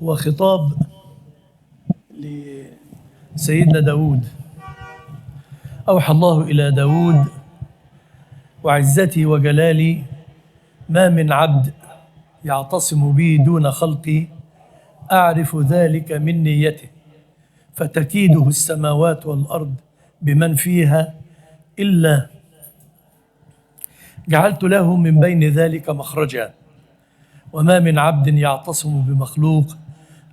هو خطاب لسيدنا داود. أوحى الله إلى داود: وعزتي وجلالي ما من عبد يعتصم بي دون خلقي أعرف ذلك من نيته، فتكيده السماوات والأرض بمن فيها إلا جعلت له من بين ذلك مخرجا، وما من عبد يعتصم بمخلوق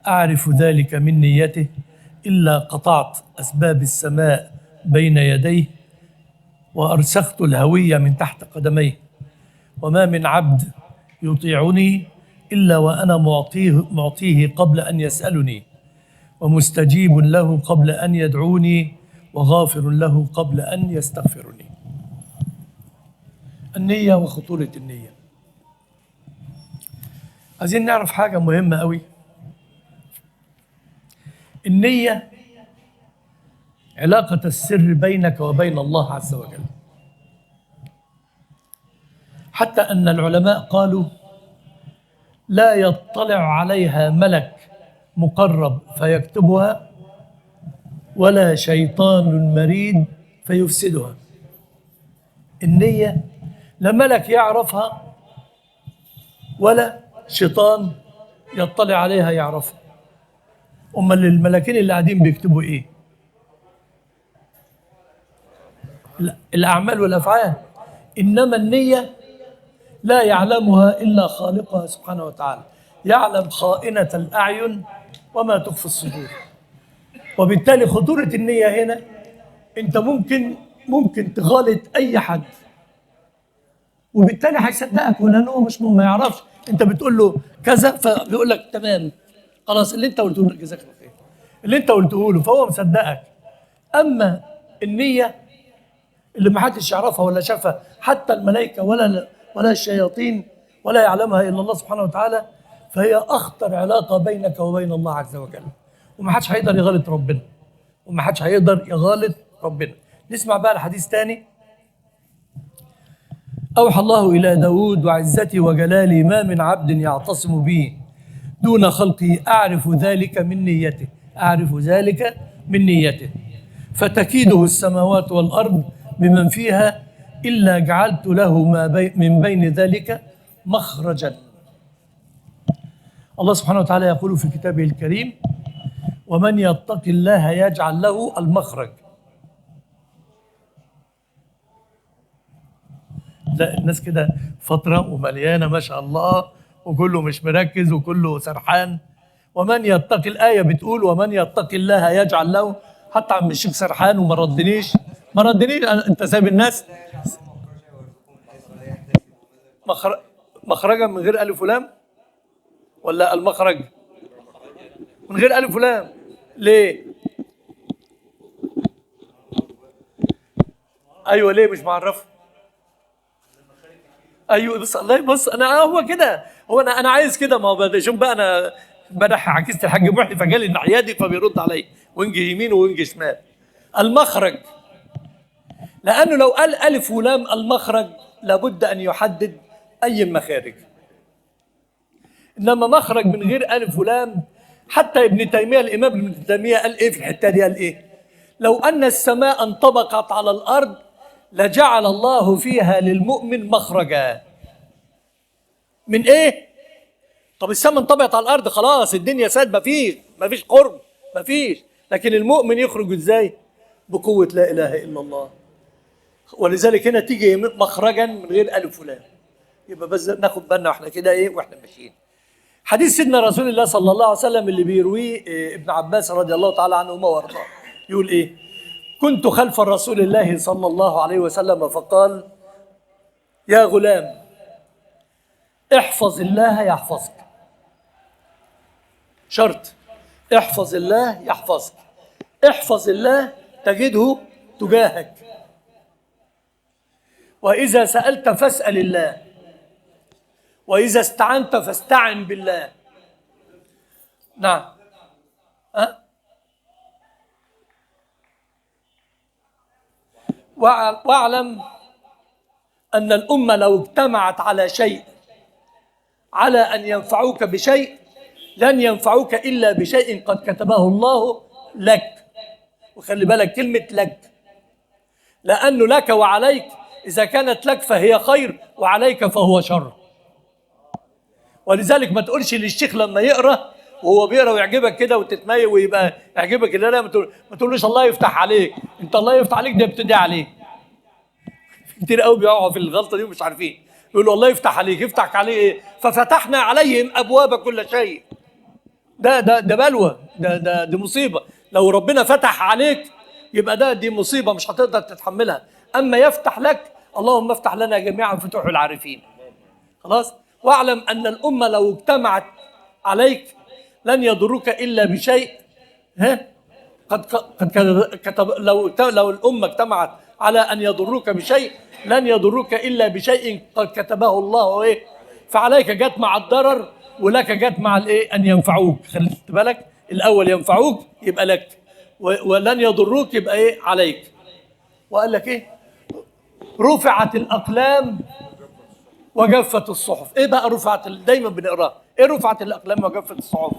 أعرف ذلك من نيته إلا قطعت أسباب السماء بين يديه وأرسخت الهوية من تحت قدميه، وما من عبد يطيعني إلا وأنا معطيه قبل أن يسألني، ومستجيب له قبل أن يدعوني، وغافر له قبل أن يستغفرني. النية وخطورة النية. عايزين نعرف حاجة مهمة قوي. النية علاقة السر بينك وبين الله عز وجل، حتى أن العلماء قالوا لا يطلع عليها ملك مقرب فيكتبها ولا شيطان مريد فيفسدها. النية لا ملك يعرفها ولا شيطان يطلع عليها يعرفها. أمال الملكين اللي قاعدين بيكتبوا إيه؟ الأعمال والأفعال. إنما النية لا يعلمها إلا خالقها سبحانه وتعالى، يعلم خائنة الأعين وما تخفي الصدور. وبالتالي خطورة النية هنا، أنت ممكن تغالط أي حد، وبالتالي هيصدقك، ولأنه هو مش ما يعرفش. أنت بتقول له كذا فبيقول لك تمام، خلاص اللي أنت قلته له جزاك الله خير، اللي أنت قلته له، فهو مصدقك. أما النية اللي ما حدش يعرفها ولا شافها، حتى الملائكة ولا الشياطين، ولا يعلمها إلا الله سبحانه وتعالى، فهي أخطر علاقة بينك وبين الله عز وجل. وما حدش هيقدر يغالط ربنا، وما حدش هيقدر يغالط ربنا. نسمع بقى الحديث تاني. أوحى الله إلى داود: وعزتي وجلالي ما من عبد يعتصم بي دون خلقي أعرف ذلك من نيته، أعرف ذلك من نيته، فتكيده السماوات والأرض بمن فيها إلا جعلت له من بين ذلك مخرجا. الله سبحانه وتعالى يقول في كتابه الكريم: ومن يتق الله يجعل له المخرج. لا، الناس كده فترة ومليانة ما شاء الله، وكله مش مركز وكله سرحان. ومن يتق، الآية بتقول ومن يتق الله يجعل له. حتى عم الشيخ سرحان وما ردنيش. انت سايب الناس مخرجا من غير ألف ولام، ولا المخرج من غير ألف ولام؟ ليه؟ أيوة، ليه مش معرفه؟ ايوه، بص الله، بص هو كده، انا عايز كده. ما هو شوف بقى، انا امبارح عكست الحاج محي فجالي الناحيه دي فبيرد علي، وينج يمين وينج شمال. المخرج، لانه لو قال الف ولام المخرج لابد ان يحدد اي المخارج. انما مخرج من غير الف ولام، حتى ابن تيميه، الامام ابن تيميه قال ايه في الحته دي؟ قال ايه؟ لو ان السماء انطبقت على الارض لجعل الله فيها للمؤمن مخرجا. من ايه؟ طب السماء انطبقت على الارض، خلاص الدنيا ساد، مفيش قرب، مفيش. لكن المؤمن يخرج ازاي؟ بقوة لا اله الا الله. ولذلك هنا تيجي مخرجا من غير الف ولام. يبقى بس ناخد بالنا واحنا كده ايه واحنا ماشيين. حديث سيدنا رسول الله صلى الله عليه وسلم اللي بيرويه ابن عباس رضي الله تعالى عنهما وارضاه، يقول ايه؟ كنت خلف رسول الله صلى الله عليه وسلم فقال: يا غلام احفظ الله يحفظك. شرط: احفظ الله يحفظك. احفظ الله تجده تجاهك. وإذا سألت فاسأل الله، وإذا استعنت فاستعن بالله. نعم. واعلم أن الأمة لو اجتمعت على شيء، على أن ينفعوك بشيء، لن ينفعوك إلا بشيء قد كتبه الله لك. وخلي بالك كلمة لك، لأنه لك وعليك، إذا كانت لك فهي خير وعليك فهو شر. ولذلك ما تقولش للشيخ لما يقرأ وهو بيقرأ ويعجبك كده وتتميز ويبقى يعجبك اللي لا، ما تقولوش الله يفتح عليك. انت الله يفتح عليك ده ابتداء عليك. كتير قوي بيقعوا في الغلطة دي ومش عارفين، يقولوا الله يفتح عليك. يفتح عليه ايه؟ ففتحنا عليهم أبواب كل شيء. ده بلوى، دي مصيبة. لو ربنا فتح عليك يبقى دي مصيبة مش هتقدر تتحملها. أما يفتح لك، اللهم افتح لنا جميعا فتوح العارفين. خلاص. واعلم أن الأمة لو اجتمعت عليك لن يضروك إلا بشيء. قد كتب. لو الأمة اجتمعت على أن يضروك بشيء لن يضروك إلا بشيء قد كتبه الله إيه؟ فعليك جت مع الضرر ولك جت مع الإيه؟ أن ينفعوك. خلي بالك، الأول ينفعوك يبقى لك، ولن يضروك يبقى إيه؟ عليك. وقال لك إيه؟ رفعت الأقلام وجفت الصحف. إيه بقى رفعت؟ دايما بنقراه. إيه رفعت الأقلام وجفت الصحف؟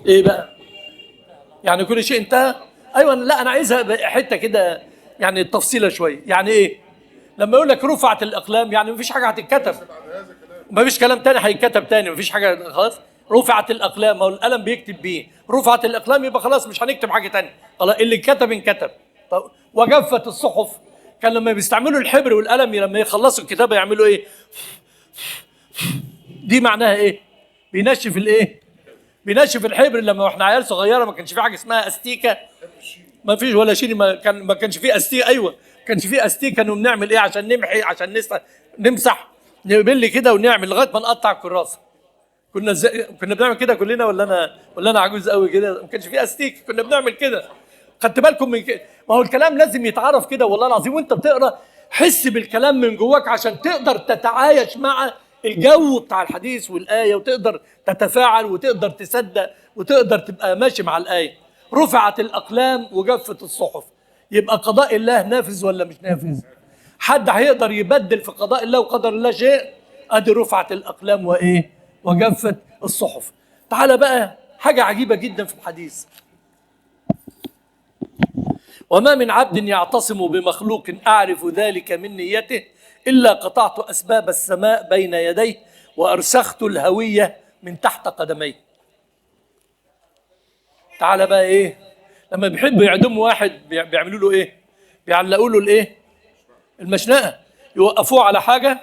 إيه بقى؟ يعني كل شيء انتهى؟ ايوه. لا انا عايزها حته كده يعني تفصيله شويه. يعني ايه لما يقول لك رفعت الاقلام؟ يعني مفيش حاجه هتتكتب، مفيش كلام تاني هيتكتب تاني، مفيش حاجه خلاص. رفعت الاقلام، او القلم بيكتب بيه. رفعت الاقلام يبقى خلاص مش هنكتب حاجه تانيه، خلاص اللي اتكتب انكتب. طب وجفت الصحف، كان لما بيستعملوا الحبر والقلم لما يخلصوا الكتابه يعملوا ايه؟ دي معناها ايه؟ بينشف الايه؟ بينشف الحبر. لما احنا عيال صغيره ما كانش في حاجه اسمها استيكه، ما فيش ولا شيء، ما كانش في استيكه. ايوه ما كانش في استيكه. كانوا بنعمل ايه عشان نمحي، عشان نمسح، نبل كده ونعمل لغايه ما نقطع الكراسه. كنا بنعمل كده كلنا، ولا انا عجوز قوي كده؟ ما كانش في استيكه، كنا بنعمل كده. خدت بالكم من كده؟ ما هو الكلام لازم يتعرف كده والله العظيم. وانت بتقرا حس بالكلام من جواك عشان تقدر تتعايش مع الجو بتاع الحديث والآية، وتقدر تتفاعل وتقدر تصدق وتقدر تبقى ماشي مع الآية. رفعت الأقلام وجفت الصحف، يبقى قضاء الله نافذ ولا مش نافذ؟ حد هيقدر يبدل في قضاء الله وقدر الله شيء؟ ادي رفعت الأقلام وإيه؟ وجفت الصحف. تعال بقى حاجة عجيبة جدا في الحديث. وما من عبد يعتصم بمخلوق أعرف ذلك من نيته إلا قطعت أسباب السماء بين يديه وأرسخت الهوية من تحت قدميه. تعال بقى إيه؟ لما بيحبوا يعدموا واحد بيعملوا له إيه؟ بيعلقوا له الإيه؟ المشنقة. يوقفوه على حاجة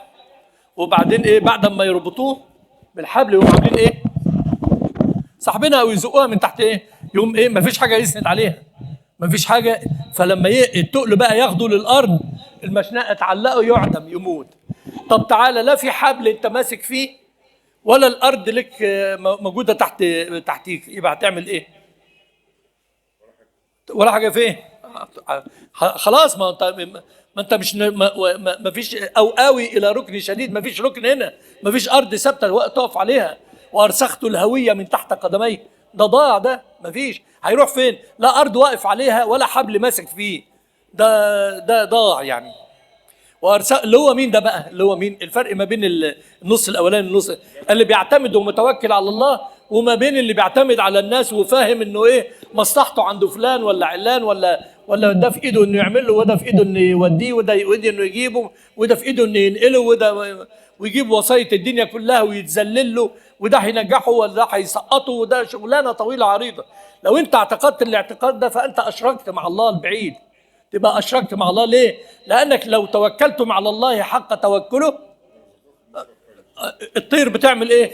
وبعدين إيه؟ بعد ما يربطوه بالحبل يقوموا عاملين إيه؟ سحبينها أو يزقوها من تحت إيه؟ يقوم إيه؟ مفيش حاجة يسند عليها، مفيش حاجة. فلما التقل بقى ياخده للأرض المشنقة تعلقه يعدم يموت. طب تعالى، لا في حبل انت ماسك فيه ولا الأرض لك موجودة تحتيك، يبقى هتعمل ايه؟ ولا حاجة فيه. خلاص. ما انت مش ما فيش او آوي الى ركن شديد. ما فيش ركن هنا، ما فيش أرض ثابتة تقف عليها. وأرسخت الهوية من تحت قدمي، ده ضاع، ده ما فيش. هيروح فين؟ لا أرض واقف عليها ولا حبل ماسك فيه، ده ضاع يعني. اللي هو مين ده بقى؟ اللي هو مين؟ الفرق ما بين النص الاولاني، النص اللي بيعتمد ومتوكل على الله، وما بين اللي بيعتمد على الناس وفاهم انه ايه مصلحته عند فلان ولا علان، ولا ده في ايده انه يعمل له، وده في ايده انه يوديه، وده ايده انه يجيبه، وده في ايده انه ينقله، وده ويجيب وصايه الدنيا كلها ويتذلل له، وده هينجحه وده هيسقطه، وده شغلانه طويله عريضه. لو انت اعتقدت الاعتقاد ده فانت اشركت مع الله البعيد. تبقى أشركت مع الله. ليه؟ لأنك لو توكلتم على الله حق توكله، الطير بتعمل إيه؟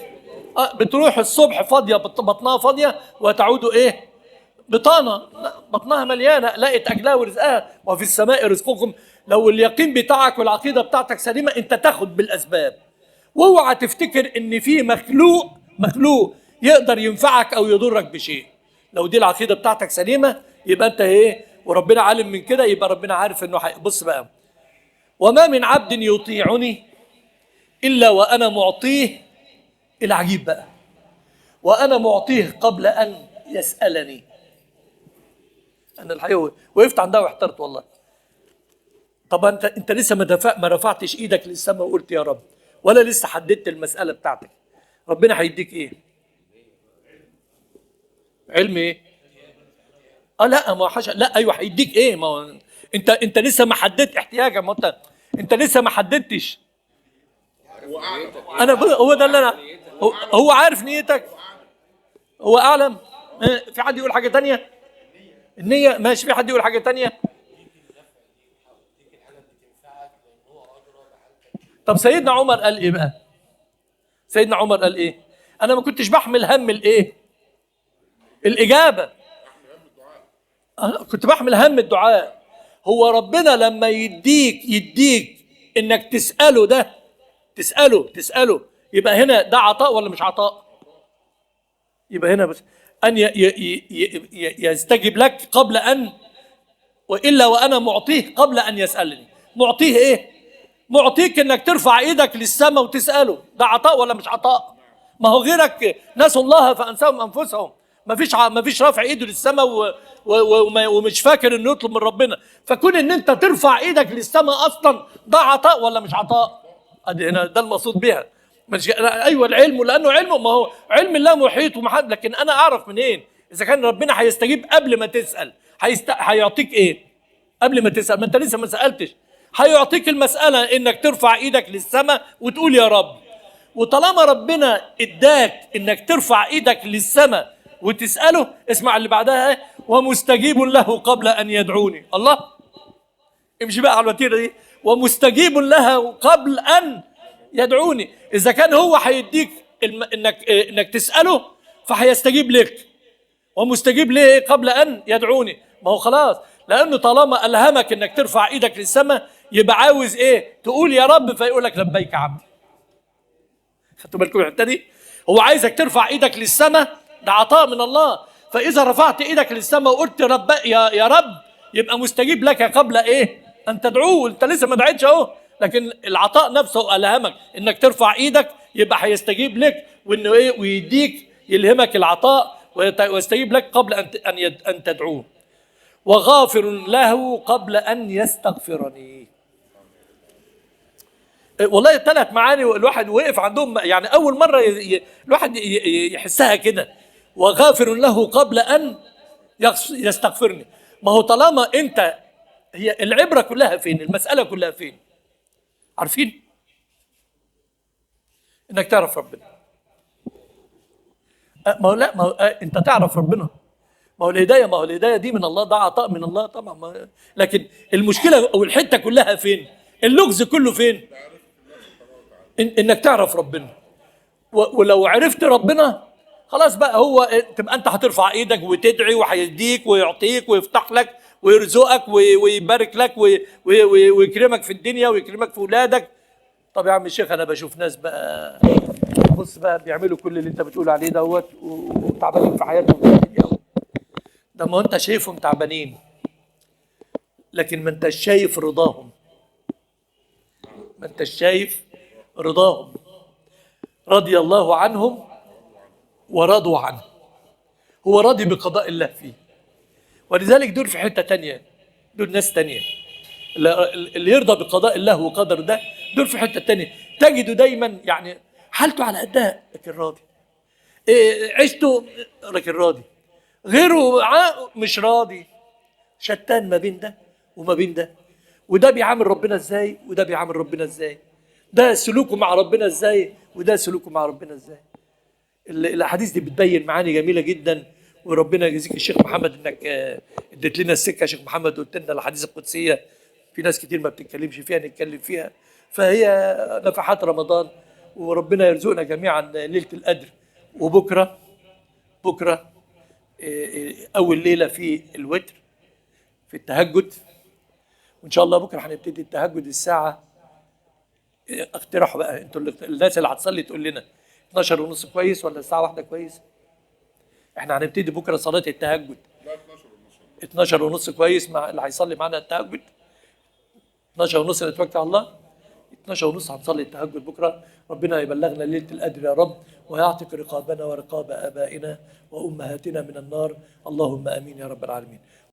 بتروح الصبح فاضية، بطنها فاضية، وتعود إيه؟ بطانة بطنها مليانة، لقيت أجلها ورزقها. وفي السماء رزقكم. لو اليقين بتاعك والعقيدة بتاعتك سليمة أنت تاخد بالأسباب. واوعى تفتكر إن في مخلوق يقدر ينفعك أو يضرك بشيء. لو دي العقيدة بتاعتك سليمة يبقى أنت إيه؟ وربنا عالم من كده، يبقى ربنا عارف انه بص بقى. وما من عبد يطيعني الا وانا معطيه. العجيب بقى، وانا معطيه قبل ان يسالني. انا الحقيقه وقفت عندها واحترت والله. طب انت لسه ما رفعتش ايدك للسماء وقلت يا رب، ولا لسه حددت المساله بتاعتك. ربنا هيديك ايه؟ علم ايه؟ لا ما حاجه، لا ايوه هيديك ايه؟ ما هو انت لسه ما حددت احتياجك، ما انت لسه ما حددتش. انا هو ده اللي انا، هو عارف نيتك، هو اعلم. في حد يقول حاجه تانية؟ النيه ماشي، في حد يقول حاجه تانية؟ طب سيدنا عمر قال ايه بقى؟ سيدنا عمر قال ايه؟ انا ما كنتش بحمل هم الايه؟ الاجابه. أنا كنت بحمل هم الدعاء. هو ربنا لما يديك انك تساله ده، تساله يبقى هنا ده عطاء ولا مش عطاء؟ يبقى هنا بس ان يستجب لك قبل ان، والا وانا معطيه قبل ان يسالني. معطيه ايه؟ معطيك انك ترفع ايدك للسماء وتساله، ده عطاء ولا مش عطاء؟ ما هو غيرك نسوا الله فانساهم انفسهم، ما فيش رافع ايده للسماء ومش فاكر انه يطلب من ربنا. فكون ان انت ترفع ايدك للسماء اصلا ده عطاء ولا مش عطاء؟ ادي هنا ده المقصود بها. مش ايوه العلم، لانه علمه، ما هو علم الله محيط ومحد، لكن انا اعرف منين اذا كان ربنا هيستجيب قبل ما تسال؟ هيعطيك ايه قبل ما تسال؟ ما انت لسه ما سالتش. هيعطيك المساله انك ترفع ايدك للسماء وتقول يا رب. وطالما ربنا اداك انك ترفع ايدك للسماء وتساله، اسمع اللي بعدها: ومستجيب له قبل ان يدعوني. الله، امشي بقى على الوتيره دي. ومستجيب له قبل ان يدعوني. اذا كان هو هيديك انك تساله فهيستجيب لك. ومستجيب ليه قبل ان يدعوني؟ ما هو خلاص، لانه طالما الهمك انك ترفع ايدك للسماء يبقى عاوز ايه؟ تقول يا رب فيقول لك لبيك عبدي. خدتوا بالكم الحته دي؟ هو عايزك ترفع ايدك للسماء، ده عطاء من الله. فاذا رفعت ايدك للسماء وقلت رب يا رب، يبقى مستجيب لك قبل ايه؟ ان تدعوه. انت لسه ما دعيتش اهو، لكن العطاء نفسه الهمك انك ترفع ايدك، يبقى هيستجيب لك، وانه ايه؟ ويديك، يلهمك العطاء ويستجيب لك قبل ان تدعوه. وغافر له قبل ان يستغفرني. والله 3 معاني الواحد وقف عندهم، يعني اول مره الواحد يحسها كده. وغافر له قبل ان يستغفرني. ما هو طالما انت، هي العبره كلها فين؟ المساله كلها فين؟ عارفين؟ انك تعرف ربنا. ما هو لا، ما هو انت تعرف ربنا. ما هو الهدايه دي من الله، ده عطاء من الله طبعا. لكن المشكله او الحته كلها فين؟ اللغز كله فين؟ انك تعرف ربنا. ولو عرفت ربنا خلاص بقى، هو تبقى انت هترفع ايدك وتدعي وهيديك ويعطيك ويفتح لك ويرزقك ويبارك لك ويكرمك في الدنيا ويكرمك في اولادك. طب يا عم الشيخ، انا بشوف ناس بقى، بص بقى، بيعملوا كل اللي انت بتقول عليه دوت وتعبانين في حياتهم. ده ما انت شايفهم تعبانين، لكن ما انتش شايف رضاهم. ما انتش شايف رضاهم. رضي الله عنهم ورضوا عنه. هو راضي بقضاء الله فيه، ولذلك دول في حتة تانية، دول ناس تانية. اللي يرضى بقضاء الله وقدره ده، دول في حتة تانية. تجده دايما يعني حالته على قدها لكن راضي. عيشته لكن راضي. غيره مش راضي. شتان ما بين ده وما بين ده. وده بيعامل ربنا ازاي وده بيعامل ربنا ازاي. ده سلوكه مع ربنا ازاي وده سلوكه مع ربنا ازاي. الاحاديث دي بتبين معاني جميله جدا. وربنا يجزيك الشيخ محمد انك اديت لنا السكه يا شيخ محمد، وقلت لنا الاحاديث القدسيه في ناس كتير ما بتتكلمش فيها، نتكلم فيها. فهي نفحات رمضان، وربنا يرزقنا جميعا ليله القدر. وبكره، بكره اول ليله في الوتر في التهجد، وان شاء الله بكره هنبتدي التهجد الساعه، اقترحوا بقى انتوا الناس اللي هتصلي تقول لنا 12 ونص كويس ولا الساعه 1 كويس؟ احنا هنبتدي بكره صلاه التهجد 12 ونص كويس، مع اللي هيصلي معانا التهجد 12 ونص نتوكل على الله. 12 ونص هنصلي التهجد بكره. ربنا يبلغنا ليله القدر يا رب، ويعتق رقابنا ورقاب ابائنا وامهاتنا من النار. اللهم امين يا رب العالمين.